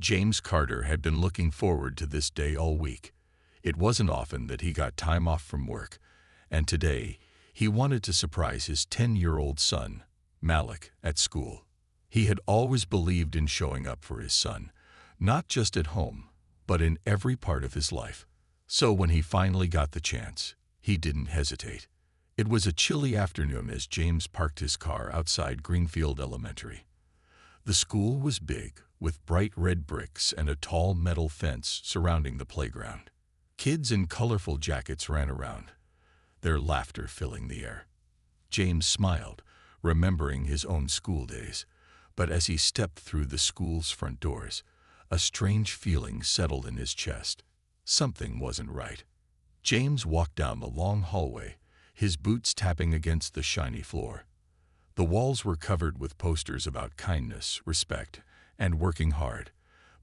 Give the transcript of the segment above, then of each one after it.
James Carter had been looking forward to this day all week. It wasn't often that he got time off from work, and today he wanted to surprise his 10-year-old son, Malik, at school. He had always believed in showing up for his son, not just at home, but in every part of his life. So when he finally got the chance, he didn't hesitate. It was a chilly afternoon as James parked his car outside Greenfield Elementary. The school was big, with bright red bricks and a tall metal fence surrounding the playground. Kids in colorful jackets ran around, their laughter filling the air. James smiled, remembering his own school days, but as he stepped through the school's front doors, a strange feeling settled in his chest. Something wasn't right. James walked down the long hallway, his boots tapping against the shiny floor. The walls were covered with posters about kindness, respect, and working hard,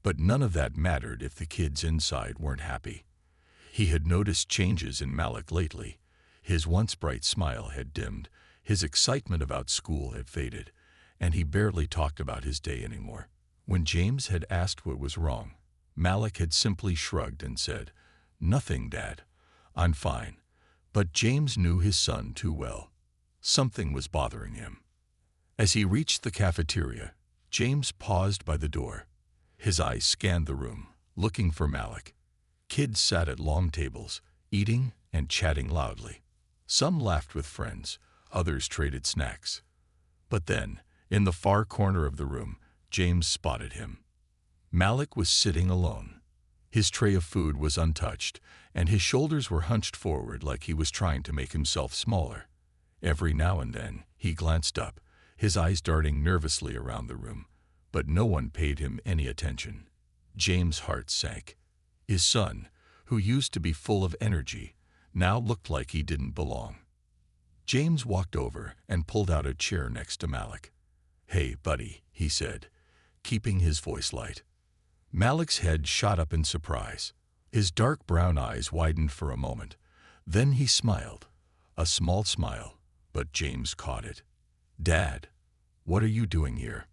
but none of that mattered if the kids inside weren't happy. He had noticed changes in Malik lately. His once bright smile had dimmed, his excitement about school had faded, and he barely talked about his day anymore. When James had asked what was wrong, Malik had simply shrugged and said, "Nothing, Dad. I'm fine." But James knew his son too well. Something was bothering him. As he reached the cafeteria, James paused by the door. His eyes scanned the room, looking for Malik. Kids sat at long tables, eating and chatting loudly. Some laughed with friends, others traded snacks. But then, in the far corner of the room, James spotted him. Malik was sitting alone. His tray of food was untouched, and his shoulders were hunched forward like he was trying to make himself smaller. Every now and then, he glanced up, his eyes darting nervously around the room, but no one paid him any attention. James' heart sank. His son, who used to be full of energy, now looked like he didn't belong. James walked over and pulled out a chair next to Malik. "Hey, buddy," he said, keeping his voice light. Malik's head shot up in surprise. His dark brown eyes widened for a moment. Then he smiled, a small smile, but James caught it. "Dad, what are you doing here?"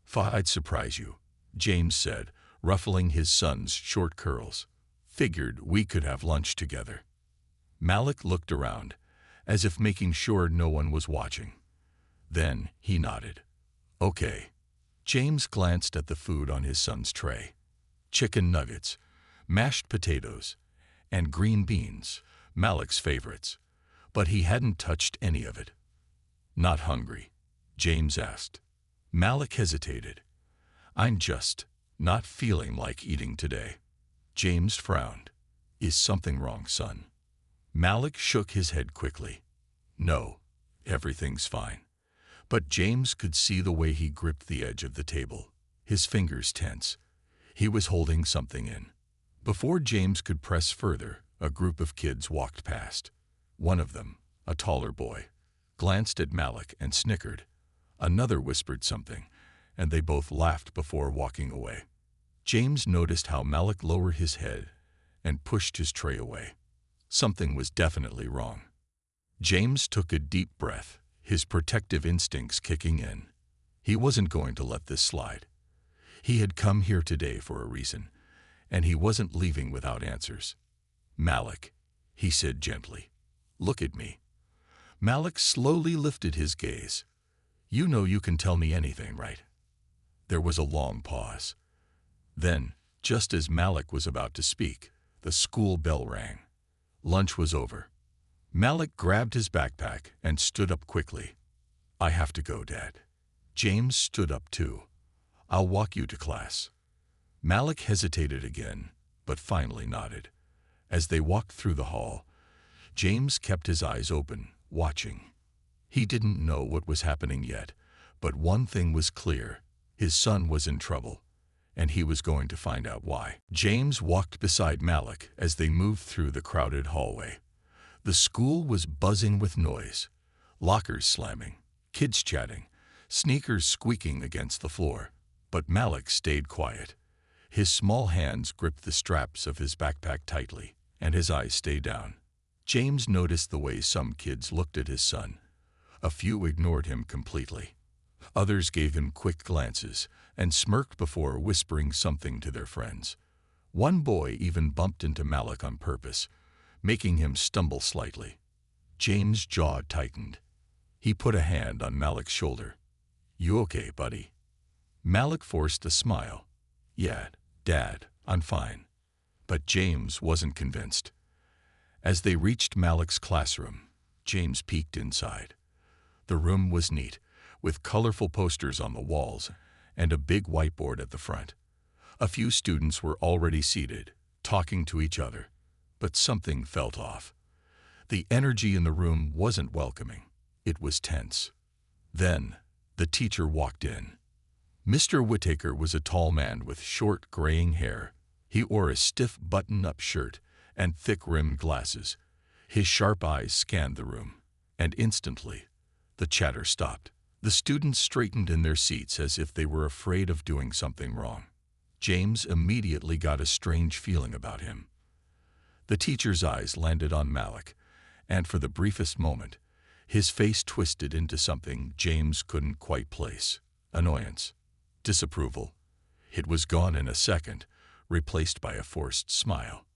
"Thought I'd surprise you," James said, ruffling his son's short curls. "Figured we could have lunch together." Malik looked around, as if making sure no one was watching. Then he nodded. "Okay." James glanced at the food on his son's tray. Chicken nuggets, mashed potatoes, and green beans, Malik's favorites. But he hadn't touched any of it. "Not hungry?" James asked. Malik hesitated. "I'm just not feeling like eating today." James frowned. "Is something wrong, son?" Malik shook his head quickly. "No, everything's fine." But James could see the way he gripped the edge of the table, his fingers tense. He was holding something in. Before James could press further, a group of kids walked past. One of them, a taller boy, glanced at Malik and snickered. Another whispered something, and they both laughed before walking away. James noticed how Malik lowered his head and pushed his tray away. Something was definitely wrong. James took a deep breath, his protective instincts kicking in. He wasn't going to let this slide. He had come here today for a reason, and he wasn't leaving without answers. "Malik," he said gently, "look at me." Malik slowly lifted his gaze. "You know you can tell me anything, right?" There was a long pause. Then, just as Malik was about to speak, the school bell rang. Lunch was over. Malik grabbed his backpack and stood up quickly. "I have to go, Dad." James stood up too. "I'll walk you to class." Malik hesitated again, but finally nodded. As they walked through the hall, James kept his eyes open, watching. He didn't know what was happening yet, but one thing was clear. His son was in trouble, and he was going to find out why. James walked beside Malik as they moved through the crowded hallway. The school was buzzing with noise. Lockers slamming, kids chatting, sneakers squeaking against the floor. But Malik stayed quiet. His small hands gripped the straps of his backpack tightly, and his eyes stayed down. James noticed the way some kids looked at his son. A few ignored him completely. Others gave him quick glances and smirked before whispering something to their friends. One boy even bumped into Malik on purpose, making him stumble slightly. James' jaw tightened. He put a hand on Malik's shoulder. "You okay, buddy?" Malik forced a smile. "Yeah, Dad, I'm fine." But James wasn't convinced. As they reached Malik's classroom, James peeked inside. The room was neat, with colorful posters on the walls and a big whiteboard at the front. A few students were already seated, talking to each other, but something felt off. The energy in the room wasn't welcoming. It was tense. Then, the teacher walked in. Mr. Whittaker was a tall man with short, graying hair. He wore a stiff button-up shirt and thick-rimmed glasses. His sharp eyes scanned the room, and instantly, the chatter stopped. The students straightened in their seats as if they were afraid of doing something wrong. James immediately got a strange feeling about him. The teacher's eyes landed on Malik, and for the briefest moment, his face twisted into something James couldn't quite place. Annoyance. Disapproval. It was gone in a second, replaced by a forced smile.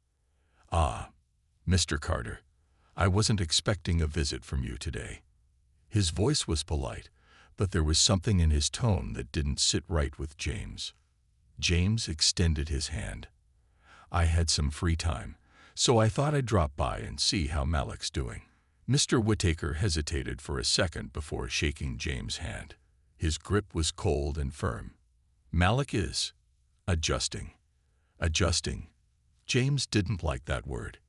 "Ah, Mr. Carter, I wasn't expecting a visit from you today." His voice was polite, but there was something in his tone that didn't sit right with James. James extended his hand. "I had some free time, so I thought I'd drop by and see how Malik's doing." Mr. Whittaker hesitated for a second before shaking James' hand. His grip was cold and firm. "Malik is adjusting." Adjusting. James didn't like that word.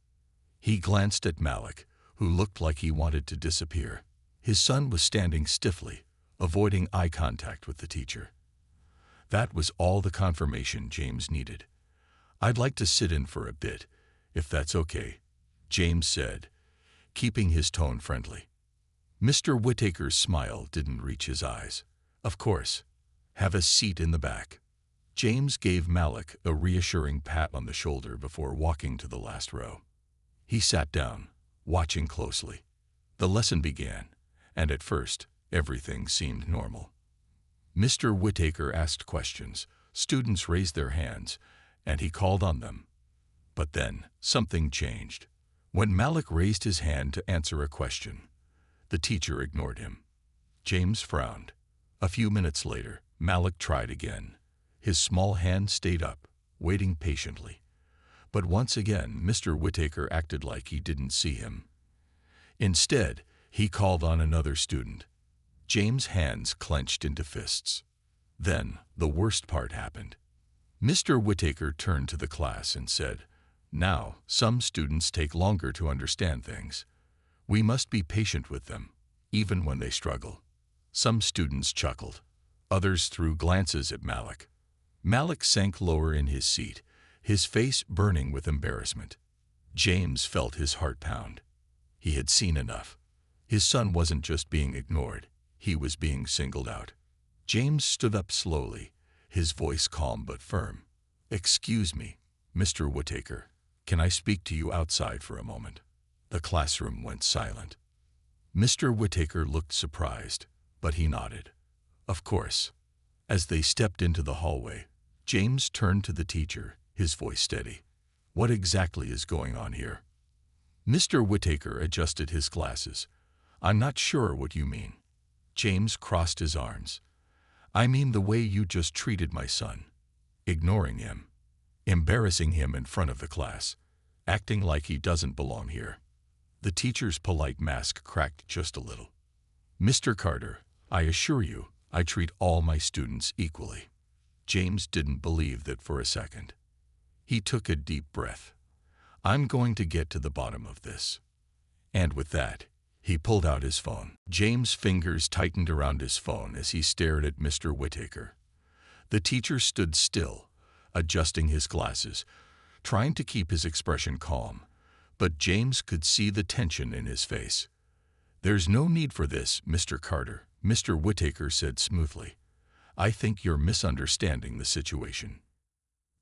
He glanced at Malik, who looked like he wanted to disappear. His son was standing stiffly, avoiding eye contact with the teacher. That was all the confirmation James needed. "I'd like to sit in for a bit, if that's okay," James said, keeping his tone friendly. Mr. Whittaker's smile didn't reach his eyes. "Of course. Have a seat in the back." James gave Malik a reassuring pat on the shoulder before walking to the last row. He sat down, watching closely. The lesson began, and at first, everything seemed normal. Mr. Whittaker asked questions, students raised their hands, and he called on them. But then, something changed. When Malik raised his hand to answer a question, the teacher ignored him. James frowned. A few minutes later, Malik tried again. His small hand stayed up, waiting patiently. But once again, Mr. Whittaker acted like he didn't see him. Instead, he called on another student. James' hands clenched into fists. Then, the worst part happened. Mr. Whittaker turned to the class and said, "Now, some students take longer to understand things. We must be patient with them, even when they struggle." Some students chuckled. Others threw glances at Malik. Malik sank lower in his seat, his face burning with embarrassment. James felt his heart pound. He had seen enough. His son wasn't just being ignored, he was being singled out. James stood up slowly, his voice calm but firm. "Excuse me, Mr. Whittaker, can I speak to you outside for a moment?" The classroom went silent. Mr. Whittaker looked surprised, but he nodded. "Of course." As they stepped into the hallway, James turned to the teacher, his voice steady. "What exactly is going on here?" Mr. Whittaker adjusted his glasses. "I'm not sure what you mean." James crossed his arms. "I mean the way you just treated my son. Ignoring him. Embarrassing him in front of the class. Acting like he doesn't belong here." The teacher's polite mask cracked just a little. "Mr. Carter, I assure you, I treat all my students equally." James didn't believe that for a second. He took a deep breath. "I'm going to get to the bottom of this." And with that, he pulled out his phone. James' fingers tightened around his phone as he stared at Mr. Whittaker. The teacher stood still, adjusting his glasses, trying to keep his expression calm, but James could see the tension in his face. "There's no need for this, Mr. Carter," Mr. Whittaker said smoothly. "I think you're misunderstanding the situation."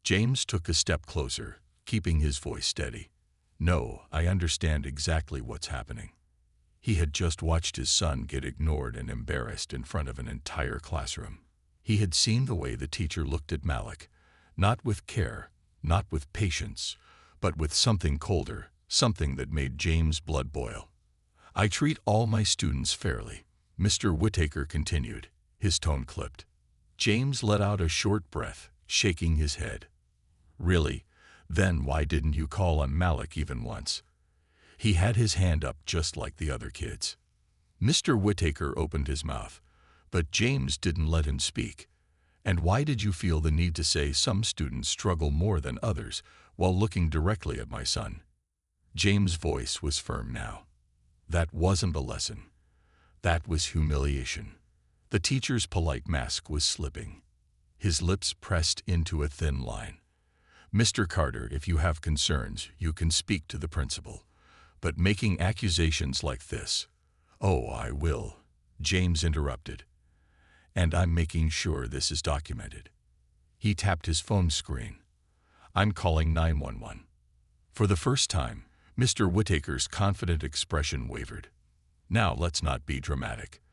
James took a step closer, keeping his voice steady. "No, I understand exactly what's happening." He had just watched his son get ignored and embarrassed in front of an entire classroom. He had seen the way the teacher looked at Malik, not with care, not with patience, but with something colder, something that made James' blood boil. "I treat all my students fairly," Mr. Whittaker continued, his tone clipped. James let out a short breath, shaking his head. "Really? Then why didn't you call on Malik even once?" He had his hand up just like the other kids. Mr. Whittaker opened his mouth, but James didn't let him speak. "And why did you feel the need to say some students struggle more than others while looking directly at my son?" James' voice was firm now. "That wasn't a lesson. That was humiliation." The teacher's polite mask was slipping. His lips pressed into a thin line. "Mr. Carter, if you have concerns, you can speak to the principal. But making accusations like this—" "Oh, I will," James interrupted. "And I'm making sure this is documented." He tapped his phone screen. "I'm calling 911. For the first time, Mr. Whittaker's confident expression wavered. "Now let's not be dramatic.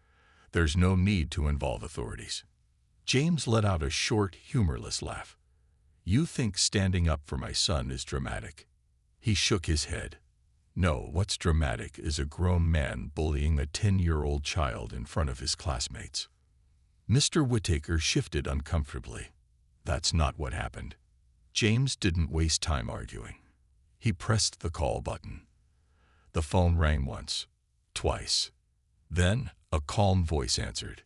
There's no need to involve authorities." James let out a short, humorless laugh. "You think standing up for my son is dramatic?" He shook his head. "No, what's dramatic is a grown man bullying a 10-year-old child in front of his classmates." Mr. Whittaker shifted uncomfortably. "That's not what happened." James didn't waste time arguing. He pressed the call button. The phone rang once, twice. Then a calm voice answered.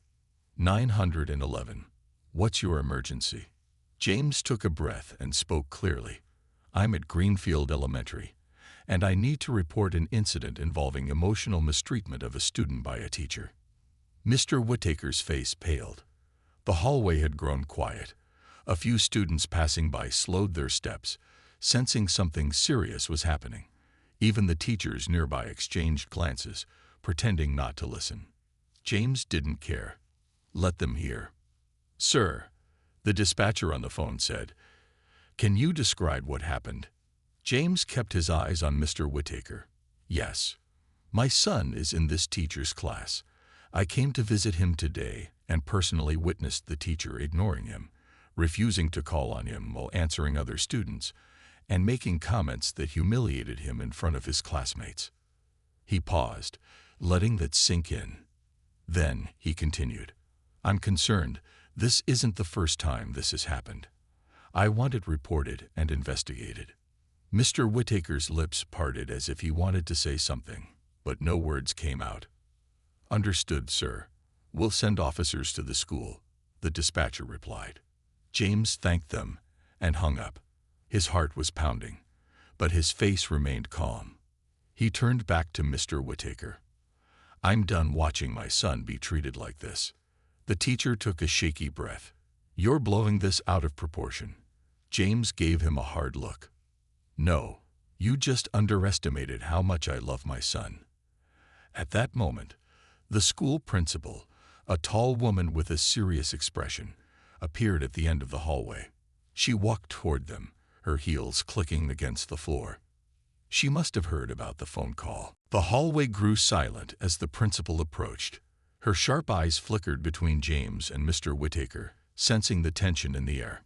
911. "What's your emergency?" James took a breath and spoke clearly. "I'm at Greenfield Elementary, and I need to report an incident involving emotional mistreatment of a student by a teacher." Mr. Whittaker's face paled. The hallway had grown quiet. A few students passing by slowed their steps, sensing something serious was happening. Even the teachers nearby exchanged glances, pretending not to listen. James didn't care. Let them hear. "Sir," the dispatcher on the phone said, "can you describe what happened?" James kept his eyes on Mr. Whittaker. "Yes. My son is in this teacher's class. I came to visit him today and personally witnessed the teacher ignoring him, refusing to call on him while answering other students, and making comments that humiliated him in front of his classmates." He paused, letting that sink in. Then he continued, "I'm concerned. This isn't the first time this has happened. I want it reported and investigated." Mr. Whittaker's lips parted as if he wanted to say something, but no words came out. "Understood, sir. We'll send officers to the school," the dispatcher replied. James thanked them and hung up. His heart was pounding, but his face remained calm. He turned back to Mr. Whittaker. "I'm done watching my son be treated like this." The teacher took a shaky breath. "You're blowing this out of proportion." James gave him a hard look. "No, you just underestimated how much I love my son." At that moment, the school principal, a tall woman with a serious expression, appeared at the end of the hallway. She walked toward them, her heels clicking against the floor. She must have heard about the phone call. The hallway grew silent as the principal approached. Her sharp eyes flickered between James and Mr. Whittaker, sensing the tension in the air.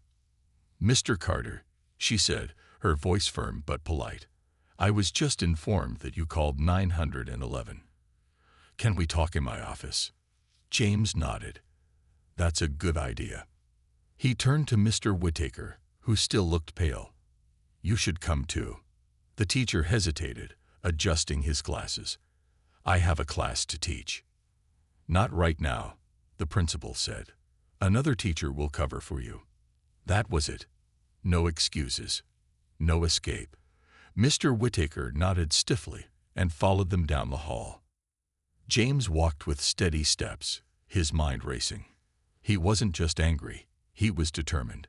"Mr. Carter," she said, her voice firm but polite, "I was just informed that you called 911. Can we talk in my office?" James nodded. "That's a good idea." He turned to Mr. Whittaker, who still looked pale. "You should come too." The teacher hesitated, adjusting his glasses. "I have a class to teach." "Not right now," the principal said. "Another teacher will cover for you." That was it. No excuses. No escape. Mr. Whittaker nodded stiffly and followed them down the hall. James walked with steady steps, his mind racing. He wasn't just angry, he was determined.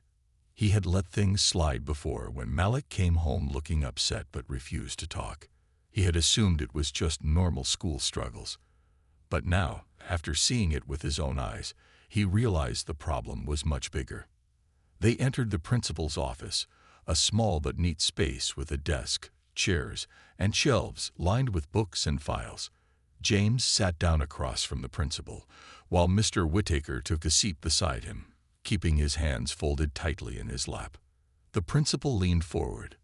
He had let things slide before when Malik came home looking upset but refused to talk. He had assumed it was just normal school struggles. But now, after seeing it with his own eyes, he realized the problem was much bigger. They entered the principal's office, a small but neat space with a desk, chairs, and shelves lined with books and files. James sat down across from the principal, while Mr. Whittaker took a seat beside him, keeping his hands folded tightly in his lap. The principal leaned forward.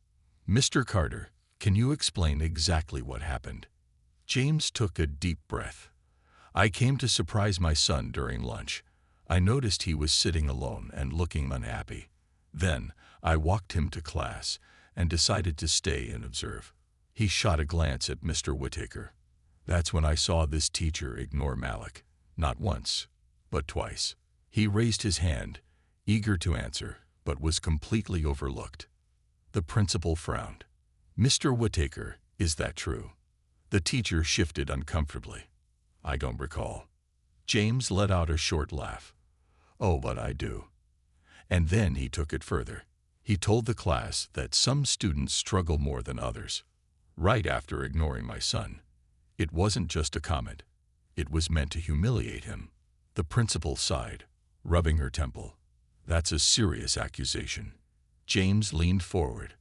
"Mr. Carter, can you explain exactly what happened?" James took a deep breath. "I came to surprise my son during lunch. I noticed he was sitting alone and looking unhappy. Then I walked him to class and decided to stay and observe." He shot a glance at Mr. Whittaker. "That's when I saw this teacher ignore Malik. Not once, but twice." He raised his hand, eager to answer, but was completely overlooked. The principal frowned. "Mr. Whittaker, is that true?" The teacher shifted uncomfortably. "I don't recall." James let out a short laugh. "Oh, but I do." And then he took it further. He told the class that some students struggle more than others. Right after ignoring my son. It wasn't just a comment. It was meant to humiliate him. The principal sighed, rubbing her temple. "That's a serious accusation." James leaned forward.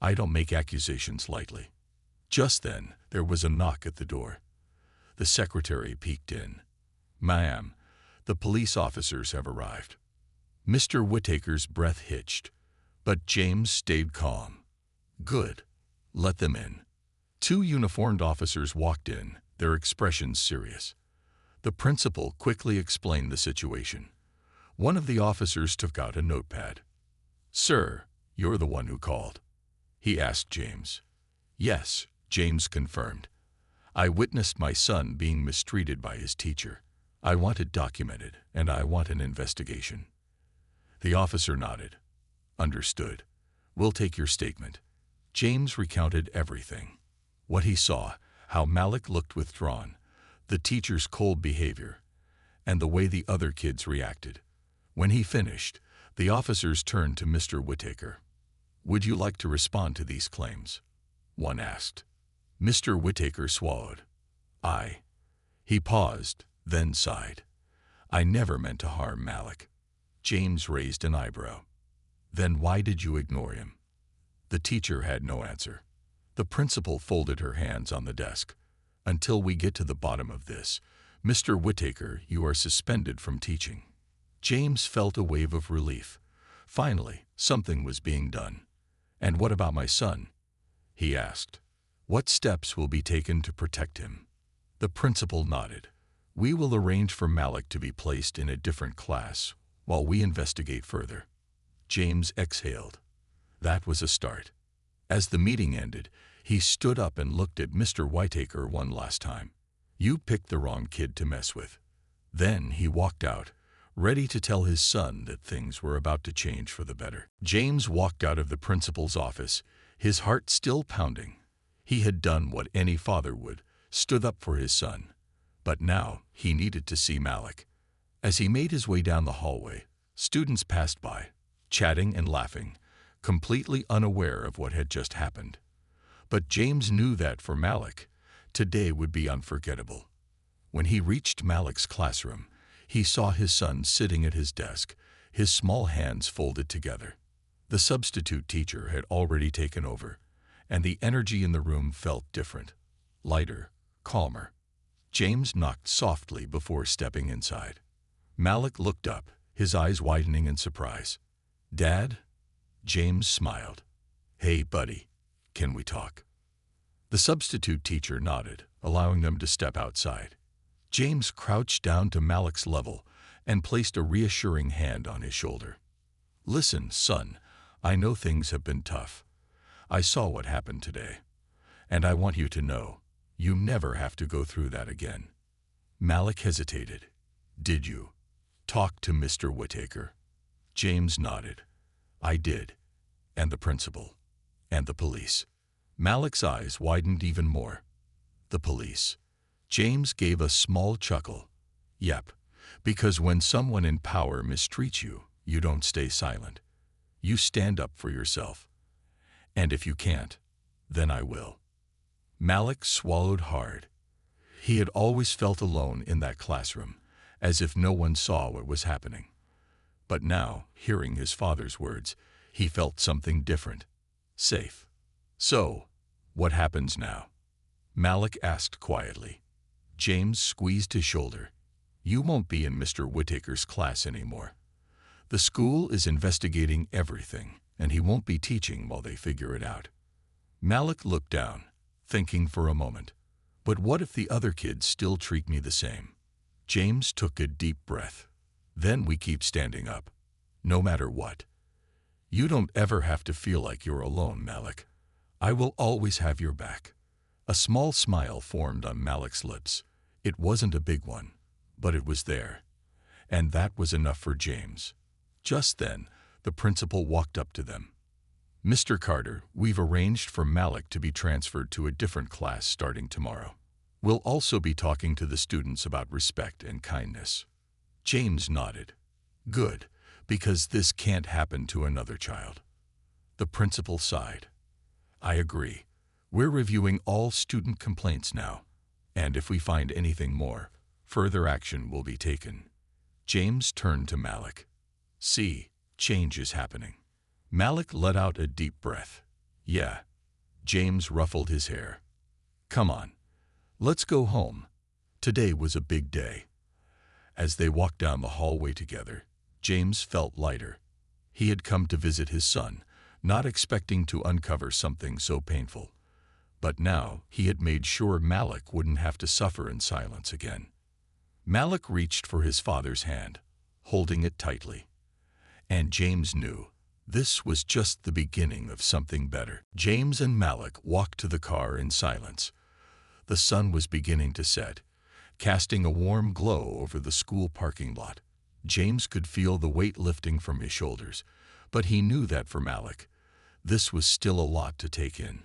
"I don't make accusations lightly." Just then, there was a knock at the door. The secretary peeked in. "Ma'am, the police officers have arrived." Mr. Whittaker's breath hitched, but James stayed calm. "Good. Let them in." Two uniformed officers walked in, their expressions serious. The principal quickly explained the situation. One of the officers took out a notepad. "Sir, you're the one who called?" he asked James. "Yes," James confirmed. "I witnessed my son being mistreated by his teacher. I want it documented, and I want an investigation." The officer nodded. "Understood. We'll take your statement." James recounted everything. What he saw, how Malik looked withdrawn, the teacher's cold behavior, and the way the other kids reacted. When he finished, the officers turned to Mr. Whittaker. "Would you like to respond to these claims?" one asked. Mr. Whittaker swallowed. "I." He paused, then sighed. "I never meant to harm Malik." James raised an eyebrow. "Then why did you ignore him?" The teacher had no answer. The principal folded her hands on the desk. "Until we get to the bottom of this, Mr. Whittaker, you are suspended from teaching." James felt a wave of relief. Finally, something was being done. "And what about my son?" he asked. "What steps will be taken to protect him?" The principal nodded. "We will arrange for Malik to be placed in a different class while we investigate further." James exhaled. That was a start. As the meeting ended, he stood up and looked at Mr. Whittaker one last time. "You picked the wrong kid to mess with." Then he walked out, ready to tell his son that things were about to change for the better. James walked out of the principal's office, his heart still pounding. He had done what any father would, stood up for his son. But now he needed to see Malik. As he made his way down the hallway, students passed by, chatting and laughing, completely unaware of what had just happened. But James knew that for Malik, today would be unforgettable. When he reached Malik's classroom, he saw his son sitting at his desk, his small hands folded together. The substitute teacher had already taken over, and the energy in the room felt different, lighter, calmer. James knocked softly before stepping inside. Malik looked up, his eyes widening in surprise. "Dad?" James smiled. "Hey, buddy, can we talk?" The substitute teacher nodded, allowing them to step outside. James crouched down to Malik's level and placed a reassuring hand on his shoulder. "Listen, son, I know things have been tough. I saw what happened today, and I want you to know, you never have to go through that again." Malik hesitated. "Did you talk to Mr. Whittaker?" James nodded. "I did. And the principal. And the police." Malik's eyes widened even more. "The police." James gave a small chuckle. "Yep, because when someone in power mistreats you, you don't stay silent. You stand up for yourself. And if you can't, then I will." Malik swallowed hard. He had always felt alone in that classroom, as if no one saw what was happening. But now, hearing his father's words, he felt something different. Safe. "So, what happens now?" Malik asked quietly. James squeezed his shoulder. You won't be in Mr. Whittaker's class anymore. The school is investigating everything, and he won't be teaching while they figure it out. Malik looked down, thinking for a moment. But what if the other kids still treat me the same? James took a deep breath. Then we keep standing up, no matter what. You don't ever have to feel like you're alone, Malik. I will always have your back. A small smile formed on Malik's lips. It wasn't a big one, but it was there. And that was enough for James. Just then, the principal walked up to them. Mr. Carter, we've arranged for Malik to be transferred to a different class starting tomorrow. We'll also be talking to the students about respect and kindness. James nodded. Good, because this can't happen to another child. The principal sighed. I agree. We're reviewing all student complaints now, and if we find anything more, further action will be taken. James turned to Malik. See, change is happening. Malik let out a deep breath. Yeah. James ruffled his hair. Come on. Let's go home. Today was a big day. As they walked down the hallway together, James felt lighter. He had come to visit his son, not expecting to uncover something so painful. But now he had made sure Malik wouldn't have to suffer in silence again. Malik reached for his father's hand, holding it tightly. And James knew this was just the beginning of something better. James and Malik walked to the car in silence. The sun was beginning to set, casting a warm glow over the school parking lot. James could feel the weight lifting from his shoulders, but he knew that for Malik, this was still a lot to take in.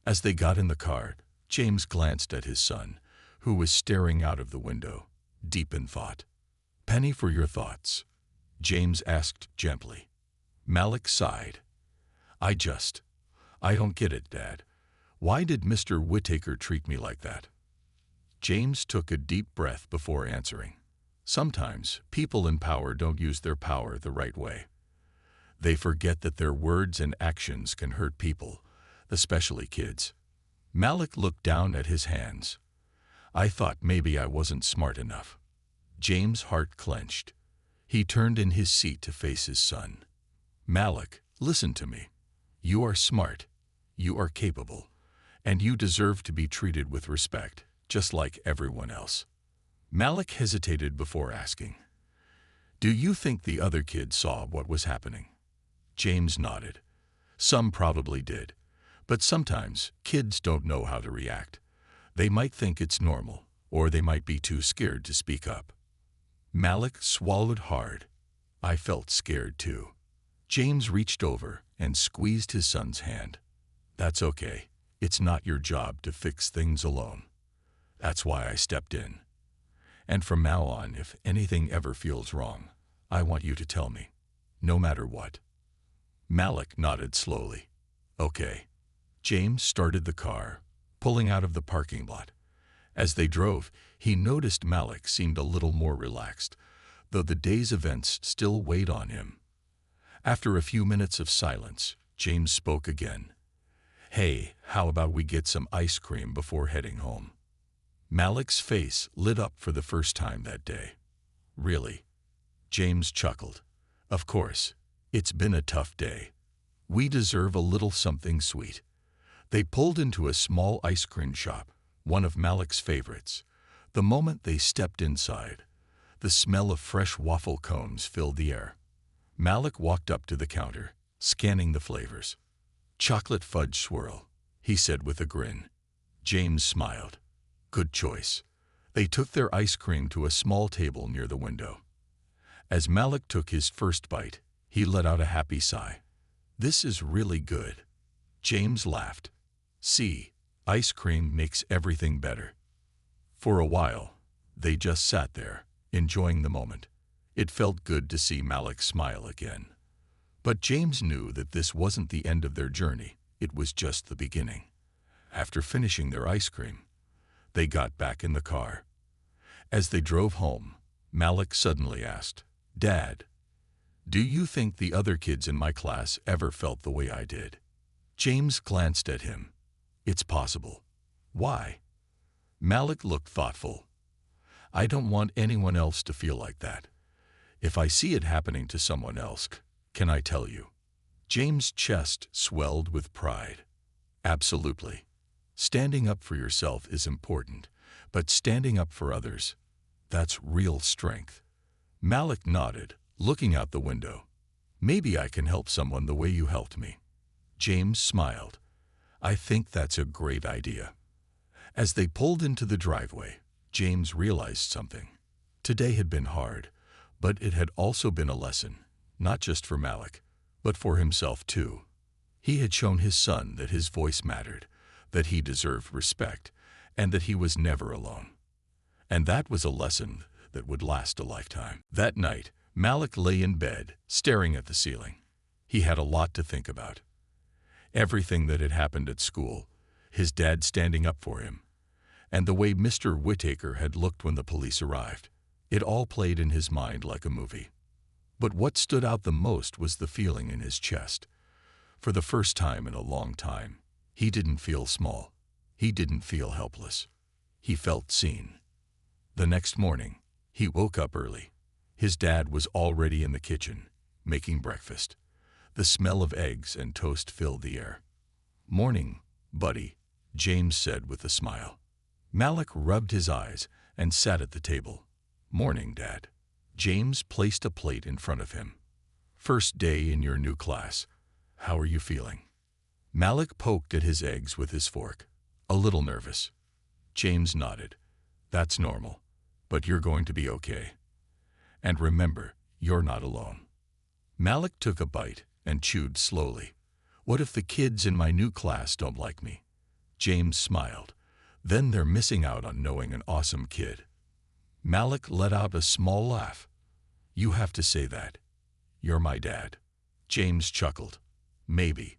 As they got in the car, James glanced at his son, who was staring out of the window, deep in thought. Penny for your thoughts, James asked gently. Malik sighed. I don't get it, Dad. Why did Mr. Whittaker treat me like that? James took a deep breath before answering. Sometimes people in power don't use their power the right way. They forget that their words and actions can hurt people, especially kids. Malik looked down at his hands. I thought maybe I wasn't smart enough. James' heart clenched. He turned in his seat to face his son. Malik, listen to me. You are smart, you are capable, and you deserve to be treated with respect, just like everyone else. Malik hesitated before asking, do you think the other kids saw what was happening? James nodded. Some probably did, but sometimes kids don't know how to react. They might think it's normal, or they might be too scared to speak up. Malik swallowed hard. I felt scared too. James reached over and squeezed his son's hand. That's okay. It's not your job to fix things alone. That's why I stepped in. And from now on, if anything ever feels wrong, I want you to tell me, no matter what. Malik nodded slowly. Okay. James started the car, pulling out of the parking lot. As they drove, he noticed Malik seemed a little more relaxed, though the day's events still weighed on him. After a few minutes of silence, James spoke again. Hey, how about we get some ice cream before heading home? Malik's face lit up for the first time that day. Really? James chuckled. Of course. It's been a tough day. We deserve a little something sweet. They pulled into a small ice cream shop, one of Malik's favorites. The moment they stepped inside, the smell of fresh waffle cones filled the air. Malik walked up to the counter, scanning the flavors. Chocolate fudge swirl, he said with a grin. James smiled. Good choice. They took their ice cream to a small table near the window. As Malik took his first bite, he let out a happy sigh. This is really good. James laughed. See, ice cream makes everything better. For a while, they just sat there, enjoying the moment. It felt good to see Malik smile again. But James knew that this wasn't the end of their journey, it was just the beginning. After finishing their ice cream, they got back in the car. As they drove home, Malik suddenly asked, Dad, do you think the other kids in my class ever felt the way I did? James glanced at him. It's possible. Why? Malik looked thoughtful. I don't want anyone else to feel like that. If I see it happening to someone else, can I tell you?" James' chest swelled with pride. "Absolutely. Standing up for yourself is important, but standing up for others, that's real strength." Malik nodded, looking out the window. "Maybe I can help someone the way you helped me." James smiled. "I think that's a great idea." As they pulled into the driveway, James realized something. Today had been hard, but it had also been a lesson, not just for Malik, but for himself too. He had shown his son that his voice mattered, that he deserved respect, and that he was never alone. And that was a lesson that would last a lifetime. That night, Malik lay in bed, staring at the ceiling. He had a lot to think about. Everything that had happened at school, his dad standing up for him, and the way Mr. Whittaker had looked when the police arrived. It all played in his mind like a movie. But what stood out the most was the feeling in his chest. For the first time in a long time, he didn't feel small. He didn't feel helpless. He felt seen. The next morning, he woke up early. His dad was already in the kitchen, making breakfast. The smell of eggs and toast filled the air. "Morning, buddy," James said with a smile. Malik rubbed his eyes and sat at the table. "Morning, Dad." James placed a plate in front of him. "First day in your new class. How are you feeling?" Malik poked at his eggs with his fork. "A little nervous." James nodded. "That's normal, but you're going to be okay. And remember, you're not alone." Malik took a bite and chewed slowly. "What if the kids in my new class don't like me?" James smiled. "Then they're missing out on knowing an awesome kid." Malik let out a small laugh. "You have to say that. You're my dad." James chuckled. "Maybe,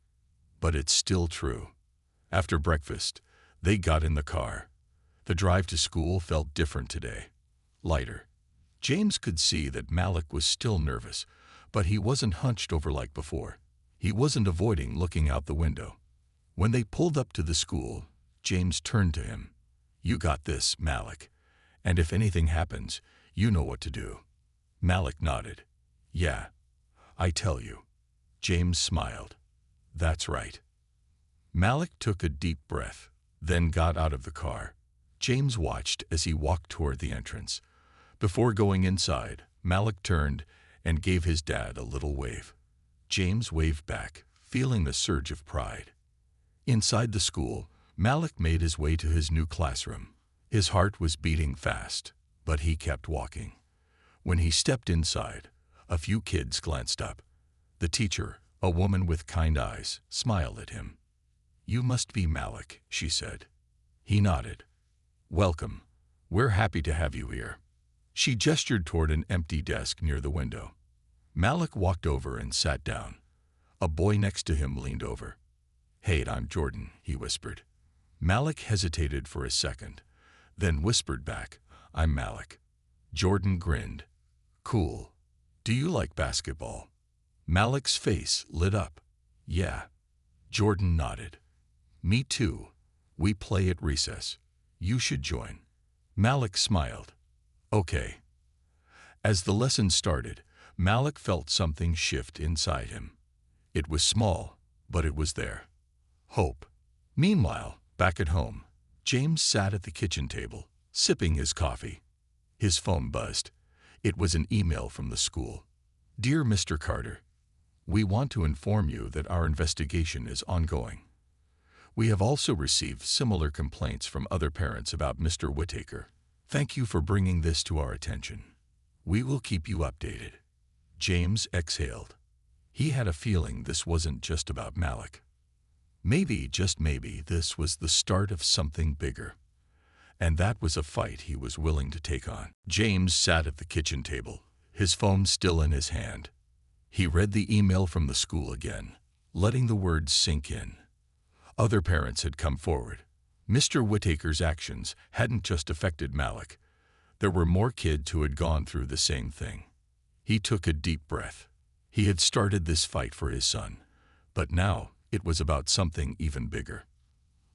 but it's still true." After breakfast, they got in the car. The drive to school felt different today, lighter. James could see that Malik was still nervous, but he wasn't hunched over like before. He wasn't avoiding looking out the window. When they pulled up to the school, James turned to him. "You got this, Malik. And if anything happens, you know what to do." Malik nodded. "Yeah, I tell you." James smiled. "That's right." Malik took a deep breath, then got out of the car. James watched as he walked toward the entrance. Before going inside, Malik turned and gave his dad a little wave. James waved back, feeling the surge of pride. Inside the school, Malik made his way to his new classroom. His heart was beating fast, but he kept walking. When he stepped inside, a few kids glanced up. The teacher, a woman with kind eyes, smiled at him. "You must be Malik," she said. He nodded. "Welcome. We're happy to have you here." She gestured toward an empty desk near the window. Malik walked over and sat down. A boy next to him leaned over. "Hey, I'm Jordan," he whispered. Malik hesitated for a second, then whispered back, "I'm Malik." Jordan grinned. "Cool. Do you like basketball?" Malik's face lit up. "Yeah." Jordan nodded. "Me too. We play at recess. You should join." Malik smiled. "Okay." As the lesson started, Malik felt something shift inside him. It was small, but it was there. Hope. Meanwhile, back at home, James sat at the kitchen table, sipping his coffee. His phone buzzed. It was an email from the school. "Dear Mr. Carter, we want to inform you that our investigation is ongoing. We have also received similar complaints from other parents about Mr. Whittaker. Thank you for bringing this to our attention. We will keep you updated." James exhaled. He had a feeling this wasn't just about Malik. Maybe, just maybe, this was the start of something bigger. And that was a fight he was willing to take on. James sat at the kitchen table, his phone still in his hand. He read the email from the school again, letting the words sink in. Other parents had come forward. Mr. Whittaker's actions hadn't just affected Malik. There were more kids who had gone through the same thing. He took a deep breath. He had started this fight for his son, but now it was about something even bigger.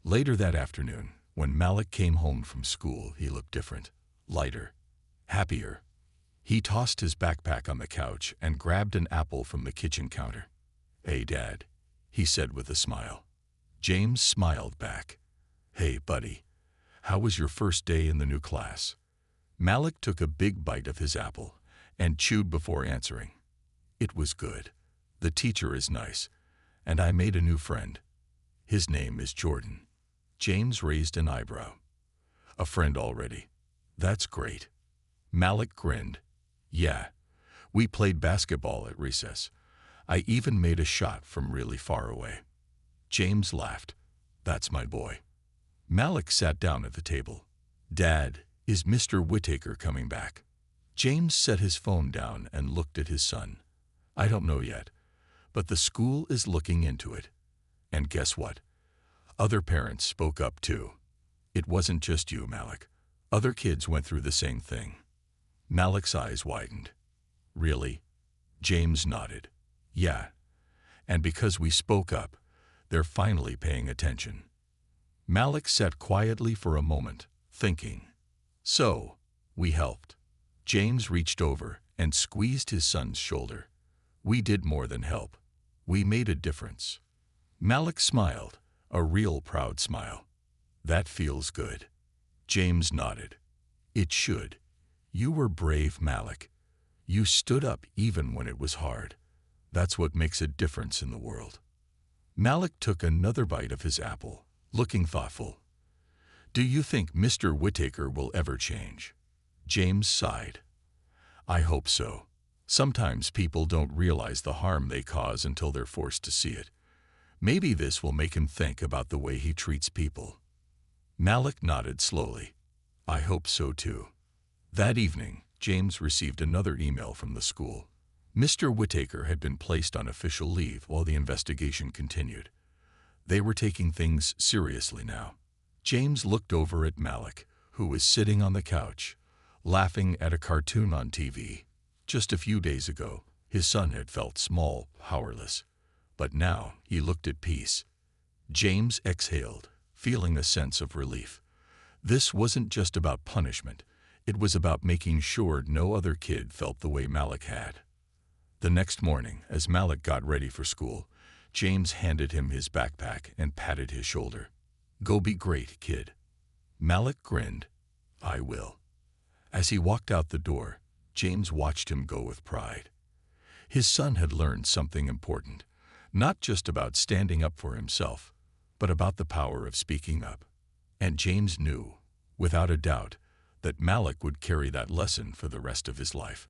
Later that afternoon, when Malik came home from school, he looked different, lighter. Happier. He tossed his backpack on the couch and grabbed an apple from the kitchen counter. "Hey, Dad," he said with a smile. James smiled back. "Hey, buddy. How was your first day in the new class?" Malik took a big bite of his apple and chewed before answering. "It was good. The teacher is nice, and I made a new friend. His name is Jordan." James raised an eyebrow. "A friend already? That's great." Malik grinned. "Yeah, we played basketball at recess. I even made a shot from really far away." James laughed. "That's my boy." Malik sat down at the table. "Dad, is Mr. Whittaker coming back?" James set his phone down and looked at his son. "I don't know yet, but the school is looking into it." And guess what? Other parents spoke up too. "It wasn't just you, Malik. Other kids went through the same thing." Malik's eyes widened. "Really?" James nodded. "Yeah. And because we spoke up, they're finally paying attention." Malik sat quietly for a moment, thinking. "So, we helped." James reached over and squeezed his son's shoulder. "We did more than help. We made a difference." Malik smiled, a real proud smile. "That feels good." James nodded. "It should. You were brave, Malik. You stood up even when it was hard. That's what makes a difference in the world." Malik took another bite of his apple, looking thoughtful. "Do you think Mr. Whittaker will ever change?" James sighed. "I hope so. Sometimes people don't realize the harm they cause until they're forced to see it. Maybe this will make him think about the way he treats people." Malik nodded slowly. "I hope so too." That evening, James received another email from the school. Mr. Whittaker had been placed on official leave while the investigation continued. They were taking things seriously now. James looked over at Malik, who was sitting on the couch, laughing at a cartoon on TV. Just a few days ago, his son had felt small, powerless. But now he looked at peace. James exhaled, feeling a sense of relief. This wasn't just about punishment. It was about making sure no other kid felt the way Malik had. The next morning, as Malik got ready for school, James handed him his backpack and patted his shoulder. "Go be great, kid." Malik grinned. "I will." As he walked out the door, James watched him go with pride. His son had learned something important, not just about standing up for himself, but about the power of speaking up. And James knew, without a doubt, that Malik would carry that lesson for the rest of his life.